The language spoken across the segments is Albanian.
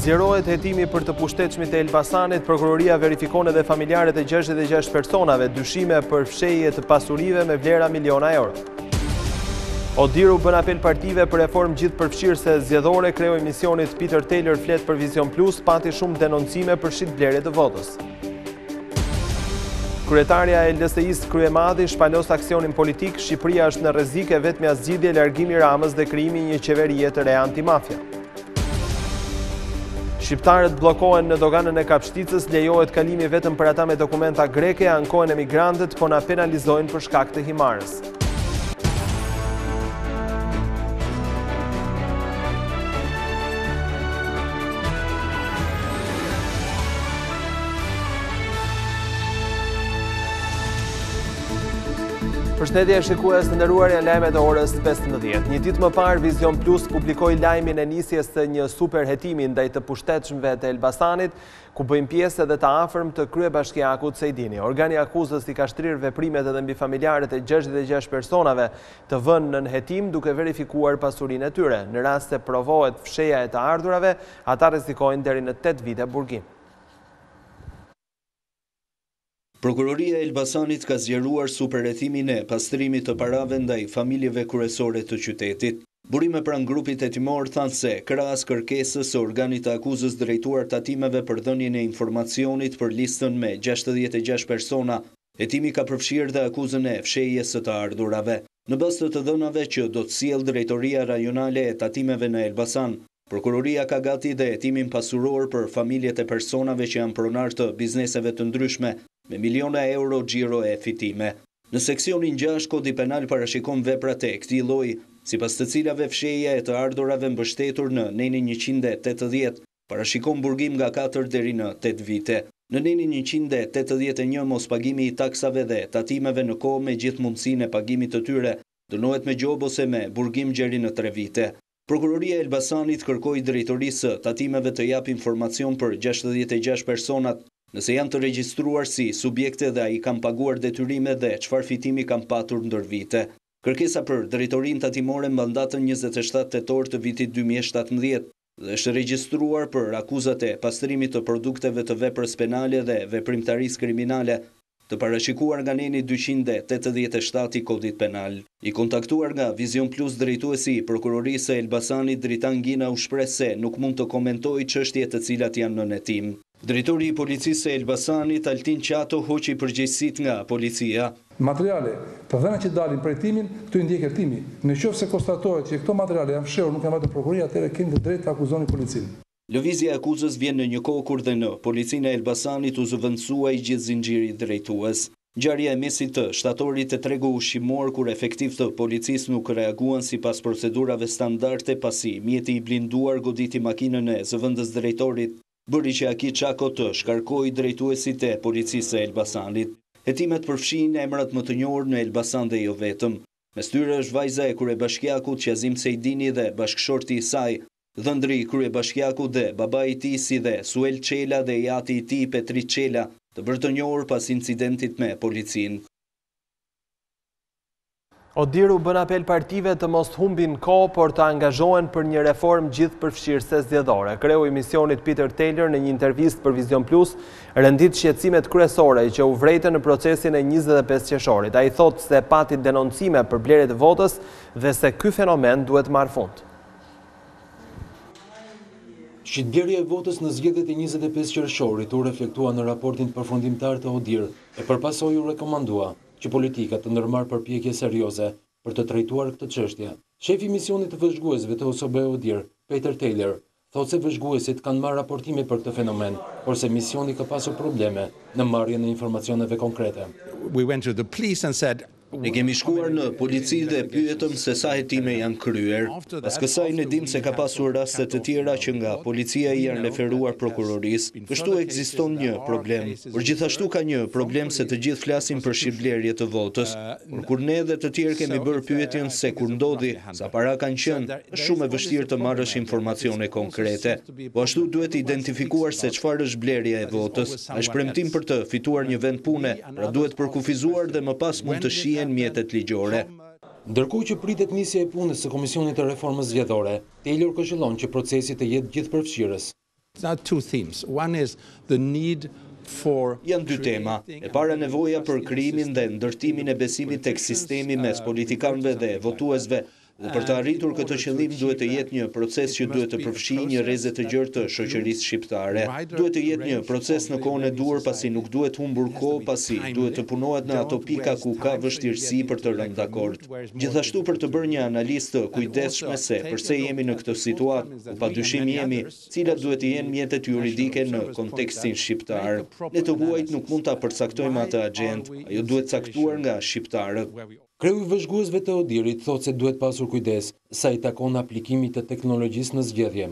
Zgjerohet hetimi për të pushtetshmit e Elbasanit, prokuroria verifikon edhe familjarët e 66 personave, dyshime për fshehje të pasurive me vlera miliona euro. Odiru bën apel partive për reformë gjithëpërfshirëse zgjedhore, kreu i misionit Peter Taylor flet për Vizion Plus, pati shumë denoncime për shitblerje të votës. Kryetaria e LSI-s Kryemadhi shpalos aksionin politik, Shqipëria është në rrezik e vetmja zgjidhje largimi Ramës dhe krijimi një qeverie të re antimafia. Shqiptarët bllokohen në doganën e Kapshticës, lejohet kalimi vetëm për ata me dokumenta greke, ankohen emigrantët, po na penalizojnë për shkak të himarës. Përshëndetje shikues të nderuar, janë lajmet e orës 15. Një ditë më parë, Vizion Plus publikoi lajmin e nisjes së një superhetimi ndaj të pushtetshmëve të Elbasanit, ku bëjnë pjesë edhe të afërm të kryebashkiakut Sejdini. Organi akuzës i ka shtrirë veprimet edhe mbi familjarët e 66 personave të vënë në hetim duke verifikuar pasurinë e tyre. Në rast se provohet fshehja e të ardhurave, ata rrezikojnë deri në 8 vite burgim. Prokuroria e Elbasanit ka zgjeruar superhetimin e pastrimit të parave ndaj familjeve kryesore të qytetit. Burime pranë grupit hetimor thanë se, krahas kërkesës së organit të akuzës drejtuar tatimeve për dhënien e informacionit për listën me 66 persona, hetimi ka përfshirë dhe akuzën e fshehjes së të ardhurave. Në bazë të dhënave që do të sjellë drejtoria rajonale e tatimeve në Elbasan, prokuroria ka gati dhe hetimin pasuror për familjet e personave që janë pronar të bizneseve të ndryshme, me miliona euro xhiro e fitime. Në seksionin 6 Kodi Penal parashikon veprat e këtij lloji, sipas të cilave fshehja e të ardhurave mbështetur në nenin 180 parashikon burgim nga 4 deri në 8 vite. Në nenin 181 mospagimi i taksave dhe tatimeve në kohë me gjithë mundësinë e pagimit të tyre, dënohet me gjobë ose me burgim deri në 3 vite. Prokuroria e Elbasanit kërkoi drejtorisë së tatimeve të jap informacion për 66 personat, nëse janë të regjistruar si subjekte dhe ai kanë paguar detyrime dhe çfarë fitimi kanë patur ndër vite. Kërkesa për drejtorinë tatimore mban datën 27 tetor të vitit 2017 dhe është regjistruar për akuzat e pastrimit të produkteve të veprës penale dhe veprimtarisë kriminale, të parashikuar nga neni 287 i Kodit Penal. I kontaktuar nga Vizion Plus, drejtuesi i prokurorisë së Elbasanit Dritan Gina u shpreh se nuk mund të komentojë çështje të cilat janë në hetim. Drejtori i policisë së Elbasanit Altin Qato hoqi përgjegjësitë nga policia. Materiale të dhëna që dalin për hetimin, këtu i ndjek hetimi. Nëse konstatohet që këto materiale janë fshehur, nuk janë vetëm prokuroria, atëherë keni të drejtë të akuzoni policinë. Lëvizja e akuzës vjen në një kohë kur dhe në policinë e Elbasanit u zëvendësua i gjithë zinxhiri drejtues. Ngjarja e mesit të shtatorit të tregu ushqimor kur efektiv të policisë nuk reaguan sipas procedurave standarde pasi mjeti i blinduar goditi makinën e zëvendës drejtorit, bëri që Aki Çako të shkarkoi drejtuesit e policisë së Elbasanit. Hetimet përfshin emrat më të njohur në Elbasan dhe jo vetëm. Mes tyre është vajza e kryebashkiakut Qazim Sejdini dhe bashkëshorti i saj, dhëndri i kryebashkiakut dhe babai i tij, si dhe Suel Çela dhe jati i tij Petri Çela, të bërë të njohur pas incidentit me policinë. Odiru bën apel partive të mos humbin kohë, por të angazhohen për një reformë gjithëpërfshirëse zgjedhore. Kreu i misionit Peter Taylor në një intervistë për Vizion Plus rendit shqetësimet kryesore që u vretën në procesin e 25 qershorit. Ai thotë se pati denoncime për blerje të votës dhe se ky fenomen duhet marrë fund. Shitblerja e votës në zgjedhjet e 25 qershorit u reflektua në raportin përfundimtar të ODIR e përpasoj u rekomandua që politikat të ndërmarrë përpjekje serioze për të trajtuar këtë çështje. Shefi i misionit të vëzhguesve të ODIR, Peter Taylor, thotë se vëzhguesit kanë marrë raportime për këtë fenomen, por se misioni ka pasur probleme në marrjen e informacioneve konkrete. We went to the police and said, Ne kemi shkuar në polici dhe pyetëm se sa hetime janë kryer. Pas kësaj ne dim se ka pasur raste të tjera që nga policia i janë referuar prokurorisë. Kështu ekziston një problem. Por gjithashtu ka një problem se të gjithë flasin për shitblerje të votës. Por kur ne dhe të tjerë kemi bërë pyetjen se kur ndodhi, sa para kanë qenë, është shumë e vështirë të marrësh informacione konkrete. Po ashtu duhet identifikuar se çfarë është blerja e votës. Është premtim për të fituar një vend pune, pra duhet përkufizuar dhe më pas mund të shihen mjetet ligjore. Ndërkohë që pritet nisja e punës së Komisionit të Reformës Zgjedhore, Taylor këshillon që procesi të jetë gjithëpërfshirës. two themes. One is the need for... Janë dy tema. E para nevoja për krijimin dhe ndërtimin e besimit tek sistemi mes politikanëve dhe votuesve. Dhe për të arritur këtë qëllim duhet të jetë një proces që duhet të përfshijë një rrezë të gjerë të shoqërisë shqiptare. Duhet të jetë një proces në kohën e duhur, pasi nuk duhet humbur kohë, pasi duhet të punohet në ato pika ku ka vështirësi për të rënë dakord. Gjithashtu për të bërë një analizë të kujdesshme se përse jemi në këtë situatë, ku padyshim jemi, cilat duhet të jenë mjetet juridike në kontekstin shqiptar. Ne të huajt nuk mund ta përcaktojmë atë agjendë, ajo duhet caktuar nga shqiptarët. Kreu i vëzhguesve të Odirit thotë se duhet pasur kujdes sa i takon aplikimit të teknologjisë në zgjedhje.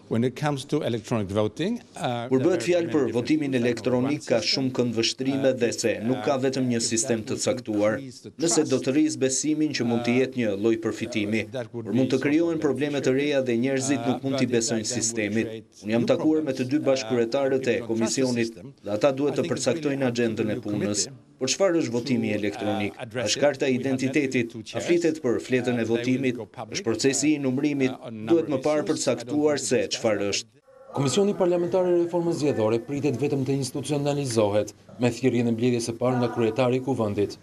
When it comes to electronic voting, Kur bëhet fjalë për votimin elektronik ka shumë këndvështrime dhe se nuk ka vetëm një sistem të caktuar. Nëse do të rrisë besimin që mund të jetë një lloj përfitimi, por mund të krijohen probleme të reja dhe njerëzit nuk mund t'i besojnë sistemit. Unë jam takuar me të dy bashkëkryetarët e komisionit dhe ata duhet të përcaktojnë agjendën e punës. Por çfarë është votimi elektronik? Është karta e identitetit, a flitet për fletën e votimit, është procesi i numërimit, duhet më parë përcaktuar se çfarë është. Komisioni Parlamentar i Reformës Zgjedhore pritet vetëm të institucionalizohet me thirrjen e mbledhjes së parë nga kryetari i Kuvendit.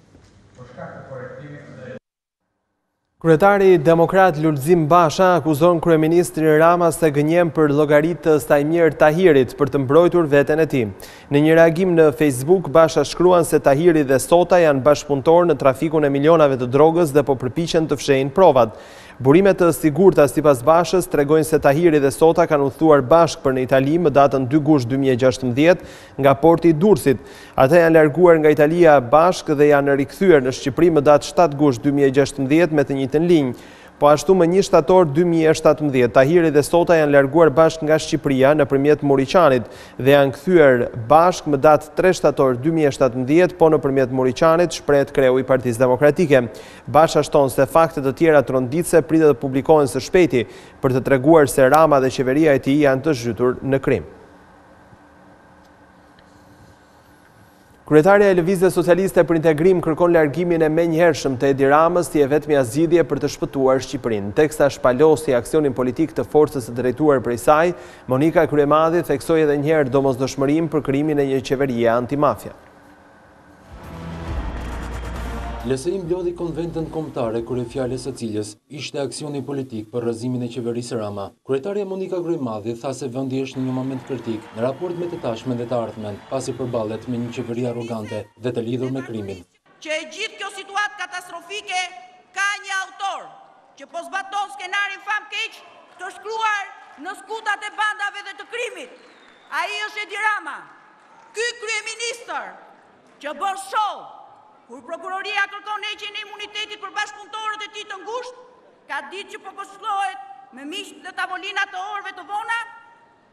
Kryetari demokrat Lulzim Basha akuzon kryeministrin Rama se gënjen për llogaritë të Stajmir Tahirit për të mbrojtur veten e tij. Në një reagim në Facebook, Basha shkruan se Tahiri dhe Sota janë bashkëpunëtor në trafikun e milionave të drogës dhe po përpiqen të fshehin provat. Burimet të sigurta sipas Bashës tregojnë se Tahiri dhe Sota kanë udhëtuar bashkë për në Itali më datën 2 gusht 2016 nga porti i Durrësit. Ata janë larguar nga Italia bashkë dhe janë rikthyer në Shqipëri më datë 7 gusht 2016 me të njëjtën linjë. Po ashtu më 1 shtator 2017, Tahiri dhe Sota janë larguar bashkë nga Shqipëria nëpërmjet Moriçanit dhe janë kthyer bashkë më datë 3 shtator 2017, po nëpërmjet Moriçanit, shprehet kreu i Partisë Demokratike. Basha shton se fakte të tjera tronditëse pritet të publikohen së shpejti për të treguar se Rama dhe qeveria e tij janë të zhytur në krim. Kryetaria e Lëvizjes Socialiste për Integrim kërkon largimin e menjëhershëm të Edi Ramës si e vetmja zgjidhje për të shpëtuar Shqipërinë. Teksta shpalosi aksionin politik të forcës së drejtuar prej saj, Monika Kryemadhi theksoi edhe një herë domosdoshmërinë për krijimin e një qeverie antimafia. LSI mblodhi konventën kombëtare kryefjalës së cilës ishte aksioni politik për rrëzimin e qeverisë Rama. Kryetaria Monika Kryemadhi tha se vendi është në një moment kritik në raport me të tashmen dhe të ardhmen, pasi përballet me një qeveri arrogante dhe të lidhur me krimin. Që e gjithë kjo situatë katastrofike ka një autor që po zbaton skenarin famkeq të shkruar në skutat e bandave dhe të krimit. Ai është Edi Rama. Ky kryeministër që bën show kur prokuroria kërkon heqjen e imunitetit për bashkëpunëtorët e tij të ngushtë, ka ditë që po koshtohet me miq të tavolinat të orëve të vona,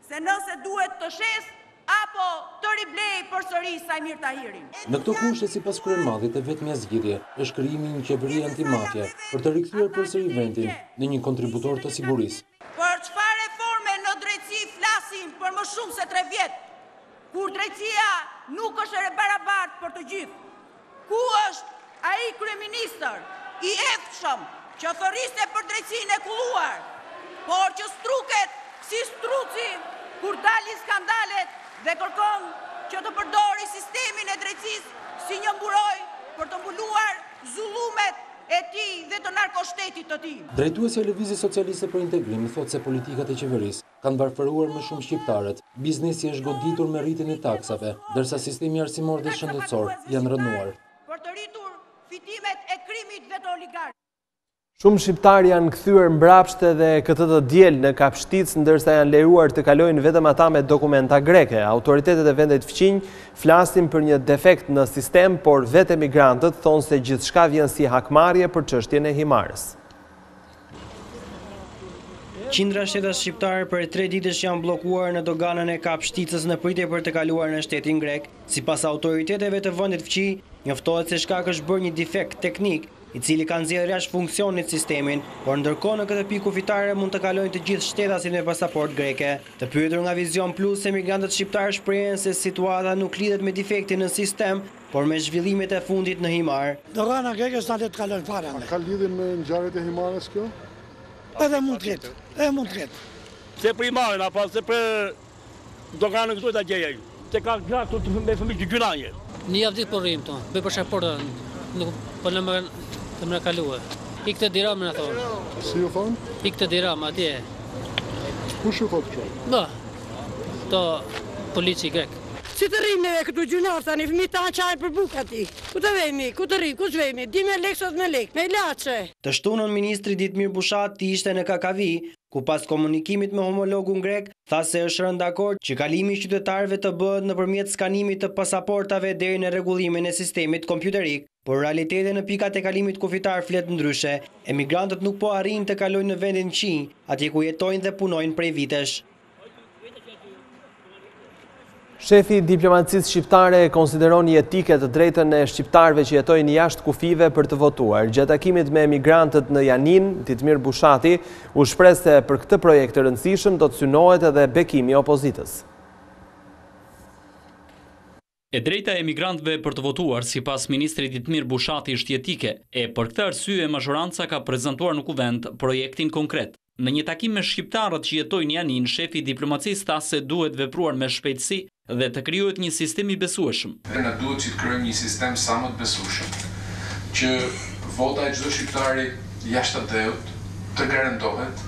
se nëse duhet të shes apo të riblej përsëri Stajmir Tahirin. Në këto kushte sipas Kryemadhit e vetmja zgjidhje është krijimi i një qeverie antimafie për të rikthyer përsëri vendin në një kontributor të sigurisë. Për çfarë reforme në drejtësi flasim për më shumë se 3 vjet, kur drejtësia nuk është e barabartë për të gjithë? Ku është ai kryeministër i eftshëm që thërriste për drejtësinë e kulluar, por që struket si struci kur dalin skandalet dhe kërkon që të përdori sistemin e drejtësisë si një mburoj për të mbuluar zullumet e tij dhe të narkoshtetit të tij. Drejtuesja e Lëvizjes Socialiste për Integrim thotë se politikat e qeverisë kanë varfëruar më shumë shqiptarët, biznesi është goditur me rritjen e taksave, ndërsa sistemi arsimor dhe shëndetësor janë rënuar. Për të rritur fitimet e krimit dhe të oligarkëve. Shumë shqiptar janë kthyer mbrapsht edhe këtë të diel në Kapshtic, ndërsa janë lejuar të kalojnë vetëm ata me dokumenta greke. Autoritetet e vendit fqinj flasin për një defekt në sistem, por vetë emigrantët thonë se gjithçka vjen si hakmarrje për çështjen e himarës. Qindra shtetas shqiptarë për 3 ditësh janë bllokuar në doganën e Kapshticës në pritje për të kaluar në shtetin grek. Sipas autoriteteve të vendit fqinj, njoftohet se shkak është bërë një defekt teknik, i cili ka nxjerrë jashtë funksionit sistemin, por ndërkohë në këtë pikë kufitare mund të kalojnë të gjithë shtetasit me pasaportë greke. Të pyetur nga Vizion Plus, emigrantët shqiptarë shprehen se situata nuk lidhet me defektin në sistem, por me zhvillimet e fundit në himar. Dogana greke s'na le të kalojnë fare. Ka lidhje me ngjarjet e himarës kjo? Edhe mund të ketë, edhe mund të ketë. Se për himarën, apo se për doganë këtu ta gjej ai. Te ka këtu me fëmijë që gjynaje. Një javë ditë po rrim to, bëj për shaport, nuk po në më kaluar. Ikte diram na thonë. Si u thon? Ikte diram atje. Kush u thot kjo? No. To polici grek. Si të rrim neve këtu gjynar tani, fëmijë ta çajin për bukë aty. Ku të vemi? Ku të rrim? Ku zvemi? Di me lek sot me lek, me ilaçe. Të shtunën ministri Ditmir Bushati ishte në Kakavi, ku pas komunikimit me homologun grek, tha se është rënë dakord që kalimi i qytetarëve të bëhet nëpërmjet skanimit të pasaportave deri në rregullimin e sistemit kompjuterik. Por realiteti në pikat e kalimit kufitar flet ndryshe. Emigrantët nuk po arrin të kalojnë në vendin qinj, atje ku jetojnë dhe punojnë prej vitesh. Shefi i diplomacisë shqiptare konsideron jetike të drejtën e shqiptarëve që jetojnë jashtë kufive për të votuar. Gjatë takimit me emigrantët në Janin, Ditmir Bushati u shpreh se për këtë projekt të rëndësishëm do të synohet edhe bekimi i opozitës. E drejta e emigrantëve për të votuar, sipas ministrit Ditmir Bushati, është jetike, e për këtë arsye mazhoranca ka prezantuar në kuvent projektin konkret. Në një takim me shqiptarët që jetojnë Janin, shefi i diplomacisë tha se duhet vepruar me shpejtësi dhe të krijohet një sistem i besueshëm. Ne duhet që të krijojmë një sistem sa më të besueshëm, që vota e çdo shqiptari jashtë ateut të garantohet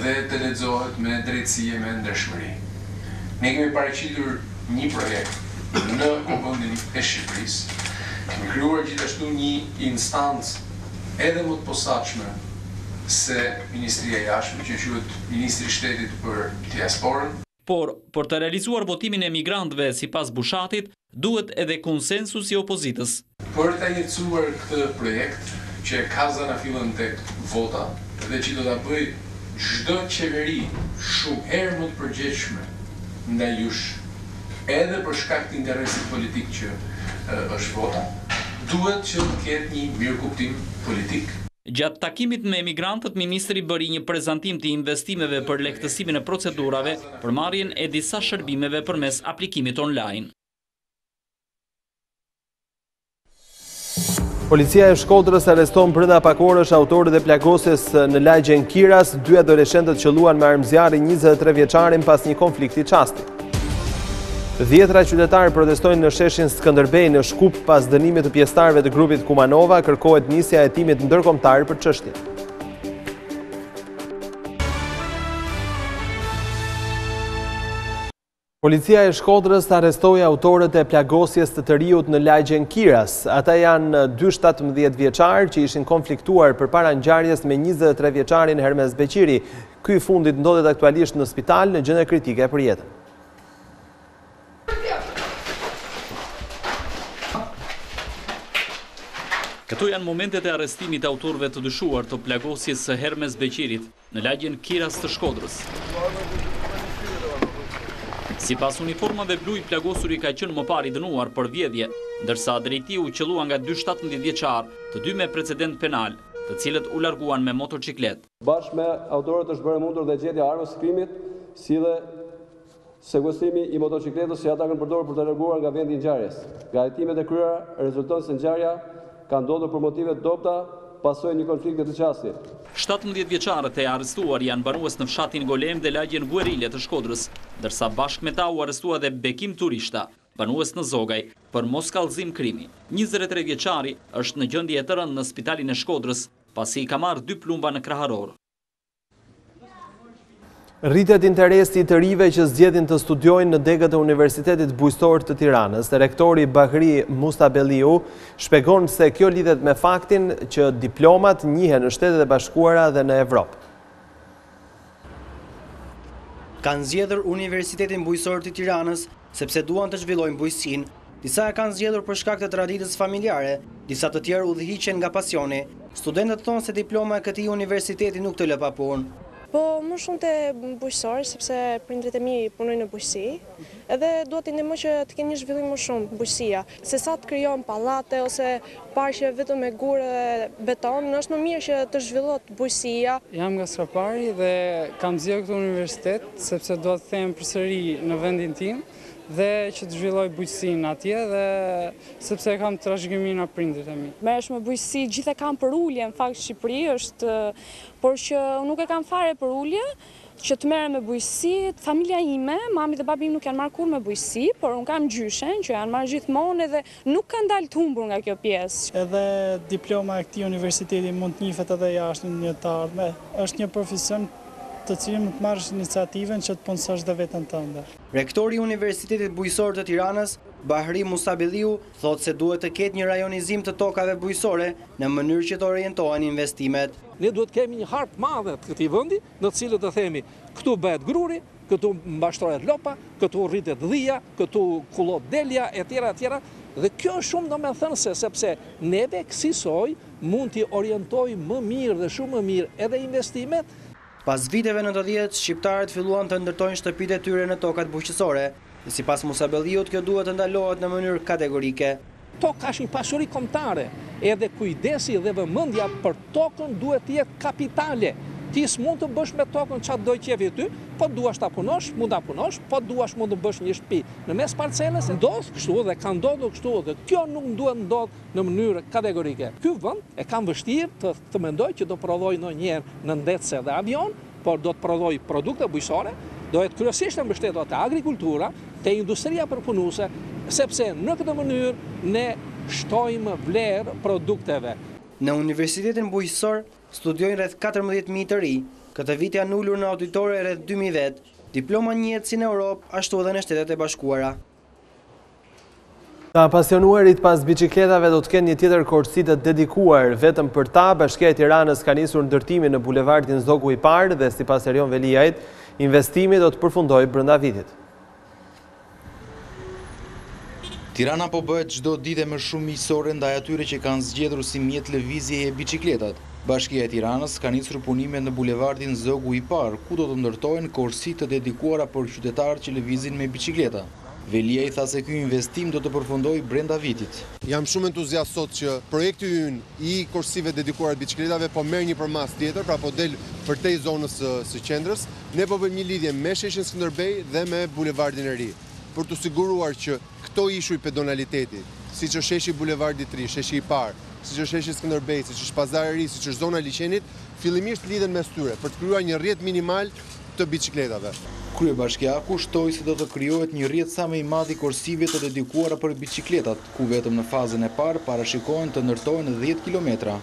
dhe të lexohet me drejtësi e me ndershmëri. Ne kemi paraqitur një projekt në Kuvendin e Shqipërisë. Kemi krijuar gjithashtu një instancë edhe më të posaçme se Ministria e Jashtme, që quhet Ministri i Shtetit për Diasporën. Por, për të realizuar votimin e emigrantëve sipas Bushatit, duhet edhe konsensus i opozitës. Për të njëtësuar këtë projekt, që ka zanafillën tek vota, dhe që do ta bëj çdo qeveri shumë herë më të përgjegjshme ndaj jush, edhe për shkak të interesit politik që është vota, duhet që të ketë një mirëkuptim politik. Gjatë takimit me emigrantët, ministri bëri një prezantim të investimeve për lehtësimin e procedurave për marrjen e disa shërbimeve përmes aplikimit online. Policia e Shkodrës arreston brenda pak orësh autorët e plagosjes në Lajmen Kiras, dy adoleshentët qelluan me armëzjarrin 23 vjeçarin pas një konflikti çasti. 10 qytetarë protestojnë në sheshin Skënderbej në Shkup pas dënimit të pjesëtarëve të grupit Kumanova, kërkohet nisja e hetimit ndërkombëtar për çështjen. Policia e Shkodrës arrestoi autorët e plagosjes të riut në Lajmen Kiras. Ata janë dy 17 vjeçar që ishin konfliktuar përpara ngjarjes me 23 vjeçarin Hermes Beqiri. Ky i fundit ndodhet aktualisht në spital në gjendje kritike për jetën. Këto janë momentet e arrestimit të autorëve të dyshuar të plagosjes së Hermes Beqirit në lagjen Kiras të Shkodrës. Sipas uniformave blu, i plagosuri ka qenë më parë i dënuar për vjedhje, ndërsa drejtiu qellua nga dy 17 vjeçar, të dy me precedent penal, të cilët u larguan me motociklet. Bashkë me autorët është bërë mundur dhe gjetja e armës së krimit, si dhe sekuestrimi i motocikletës që ata kanë përdorur për të larguar nga vendi i ngjarjes. Nga hetimet e kryera rezulton se ngjarja ka ndodhur për motive të dobta, pasojë një konflikti të çasti. 17 vjeçarët e arrestuar janë banues në fshatin Golem dhe lagjen Guerile të Shkodrës, ndërsa bashkë me ta u arrestua dhe Bekim Turishta, banues në Zogaj, për mos kallëzim krimi. 23 vjeçari është në gjendje të rëndë në spitalin e Shkodrës, pasi i ka marrë 2 plumba në kraharor. Rritet interesi të rive që zgjedhin të studiojnë në degët e Universitetit Bujqësor të Tiranës. Rektori Bahri Mustabelliu shpjegon se kjo lidhet me faktin që diplomat njihen në Shtetet e Bashkuara dhe në Evropë. Kanë zgjedhur Universitetin Bujqësor të Tiranës sepse duan të zhvillojnë bujqësinë. Disa e kanë zgjedhur për shkak të traditës familjare, disa të tjerë udhëhiqen nga pasioni. Studentët thonë se diploma e këtij universiteti nuk të lë pa punë. Po më shumë të bujqësor, sepse prindrit e mi punojnë në bujqësi, edhe duhet të ndihmoj që të kenë një zhvillim më shumë bujqësia. Se sa të krijon pallate ose parqe vetëm me gurë dhe beton, është më mirë që të zhvillohet bujqësia. Jam nga Skrapari dhe kam zgjedhur këtë universitet sepse dua të them përsëri në vendin tim dhe që të zhvilloj bujqësinë atje dhe sepse kam trashëgiminë nga prindrit e mi. Merresh me bujqësi, gjithë e kam për ulje, në fakt Shqipëri është, por që nuk e kam fare për ulje, që të merrem me bujqësi. Familja ime, mami dhe babi im nuk janë marrë kur me bujqësi, por unë kam gjyshen që janë marrë gjithmonë edhe nuk kanë dalë të humbur nga kjo pjesë. Edhe diploma e këtij universiteti mund të njihet edhe jashtë në të ardhmen. Është një profesion të cilin mund të marrësh iniciativën që të punësosh dhe veten tënde. Rektori i Universitetit Bujqësor të Tiranës, Bahri Musabelliu, thotë se duhet të ketë një rajonizim të tokave bujqësore në mënyrë që të orientohen investimet. Ne duhet kemi një hartë madhe të këtij vendi, në të cilët të themi, këtu bëhet gruri, këtu mbashtrohet lopa, këtu rritet dhia, këtu kullot delja, etj. Dhe kjo është shumë domethënëse, sepse neve kësaj mund t'i orientojë më mirë dhe shumë më mirë edhe investimet. Pas viteve 90, shqiptarët filluan të ndërtojnë shtëpitë e tyre në tokat bujqësore, dhe sipas Musabelliut kjo duhet të ndalohet në mënyrë kategorike. Toka është një pasuri kombëtare, edhe kujdesi dhe vëmendja për tokën duhet të jetë kapitale. Ti s'mund të bësh me tokën çfarë do qefi ty, po duash ta punosh, mund ta punosh, po duash mund të bësh një shtëpi. Në mes parcelës ndodh kështu dhe ka ndodhur kështu dhe kjo nuk duhet ndodh në mënyrë kategorike. Ky vend e kam vështirë të mendoj që do prodhoj ndonjëherë në ndetse dhe avion, por do të prodhoj produkte bujqësore, do jetë kryesisht të mbështetur te agrikultura, te industria përpunuese, sepse në këtë mënyrë ne shtojmë vlerë produkteve. Në Universitetin Bujqësor studiojnë rreth 14.000 të ri, këtë vit janë ulur në auditore rreth 2.000 vet. Diploma njihet si në Europë, ashtu edhe në Shtetet e Bashkuara. Të apasionuarit pas bicikletave do të kenë një tjetër korsi të dedikuar vetëm për ta. Bashkia e Tiranës ka nisur ndërtimin në bulevardin Zogu i Parë dhe sipas Erion Veliajt, investimi do të përfundojë brenda vitit. Tirana po bëhet çdo ditë më shumë miqësore ndaj atyre që kanë zgjedhur si mjet lëvizjeje bicikletat. Bashkia e Tiranës ka nisur punime në bulevardin Zogu i Parë, ku do të ndërtohen korsi të dedikuara për qytetarët që lëvizin me bicikleta. Velia i tha se ky investim do të përfundojë brenda vitit. Jam shumë entuziast sot që projekti ynë i korsive dedikuara bicikletave po merr një përmas tjetër, pra po del përtej zonës së qendrës. Ne po bëjmë një lidhje me sheshin Skënderbej dhe me bulevardin e ri, për të siguruar që këto ishuj pedonaliteti, siç është sheshi Bulevardi 3, sheshi i Parë, siç është sheshi Skënderbej, siç është Pazari i Ri, siç është zona e Liçenit, fillimisht lidhen mes tyre për të krijuar një rrjet minimal të bicikletave. Kryebashkiaku shtoi se do të krijohet një rrjet sa më i madh i korsive të dedikuara për bicikletat, ku vetëm në fazën e parë parashikohen të ndërtohen 10 kilometra.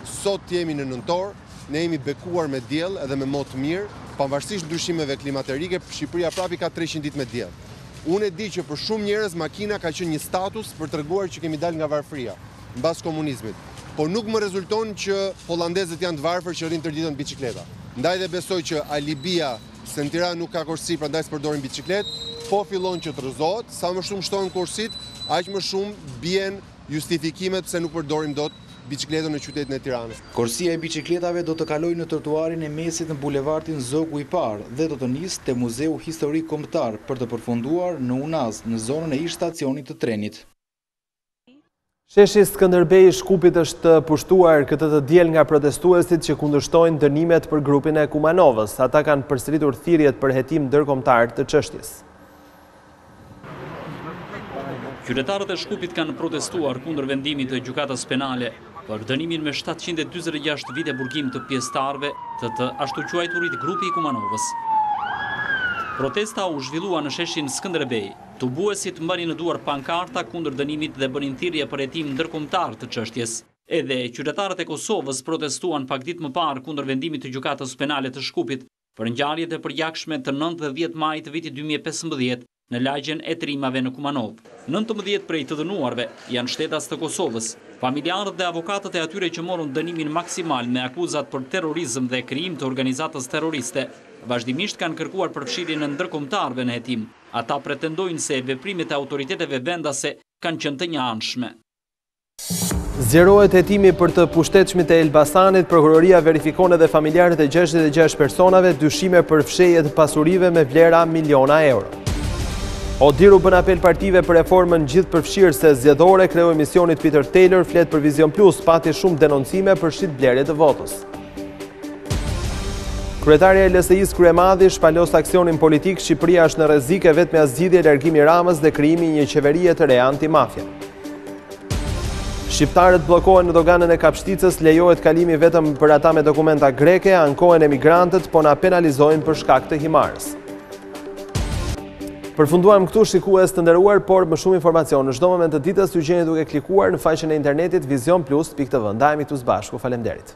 Sot jemi në Nëntor, ne jemi bekuar me diell edhe me motë mirë, pavarësisht ndryshimeve klimaterike, Shqipëria prapi ka 300 ditë me diell. Unë e di që për shumë njerëz makina ka qenë një status për treguar që kemi dalë nga varfëria mbas komunizmit. Por nuk më rezulton që hollandezët janë të varfër që rrinë tërë ditën bicikleta. Ndaj dhe besoj që alibia se në Tiranë nuk ka korsi prandaj s'përdorin biciklet, po fillon që të rrëzohet, sa më shumë shtohen korsit, aq më shumë bien justifikimet pse nuk përdorim dot bicikletën në qytetin e Tiranës. Korsia e bicikletave do të kalojë në trotuarin e mesit në bulevardin Zogu i Parë dhe do të nisë te Muzeu Historik Kombëtar për të përfunduar në Unaz, në zonën e ish stacionit të trenit. Sheshi Skënderbej i Shkupit është pushtuar këtë të diel nga protestuesit që kundërshtojnë dënimet për grupin e Kumanovës. Ata kanë përsëritur thirrjet për hetim ndërkombëtar të çështjes. Qytetarët e Shkupit kanë protestuar kundër vendimit të gjykatës penale për dënimin me 746 vite burgim të pjesëtarëve të ashtu quajturit grupi i Kumanovës. Protesta u zhvillua në sheshin Skënderbej. Tubuesit mbani në duar pankarta kundër dënimit dhe bënin thirrje për hetim ndërkombëtar të çështjes. Edhe qytetarët e Kosovës protestuan pak ditë më parë kundër vendimit të gjykatës penale të Shkupit për ngjarjet e përjakshme të 9 dhe 10 maj të vitit 2015 në lagjen e trimave në Kumanov. 19 prej të dënuarve janë shtetas të Kosovës. Familjarët dhe avokatët e atyre që morën dënimin maksimal me akuzat për terrorizëm dhe krijim të organizatës terroriste, vazhdimisht kanë kërkuar përfshirjen e ndërkombëtarëve në hetim. Ata pretendojnë se veprimet e autoriteteve vendase kanë qenë të njëanshme. Zgjerohet hetimi për të pushtetshmit e Elbasanit, prokuroria verifikon edhe familjarët e 66 personave dyshime për fshehje të pasurive me vlera miliona euro. Odiru bën apel partive për reformën gjithë përfshirëse zgjedhore. Kreu emisionit Peter Taylor flet për Vizion Plus, pati shumë denoncime për shitblerje të votës. Kryetarja e LSI-s Kryemadhi shpalos aksionin politik. Shqipëria është në rrezik e vetmja zgjidhje largimi Ramës dhe krijimi një qeverie të re antimafia. Shqiptarët bllokohen në doganën e Kapshticës, lejohet kalimi vetëm për ata me dokumenta greke, ankohen emigrantët, po na penalizojnë për shkak të himarës. Përfunduam këtu, shikues të nderuar, por më shumë informacion në çdo moment të ditës ju gjeni duke klikuar në faqen e internetit vizion+.tv. Ndajemi këtu së bashku. Faleminderit.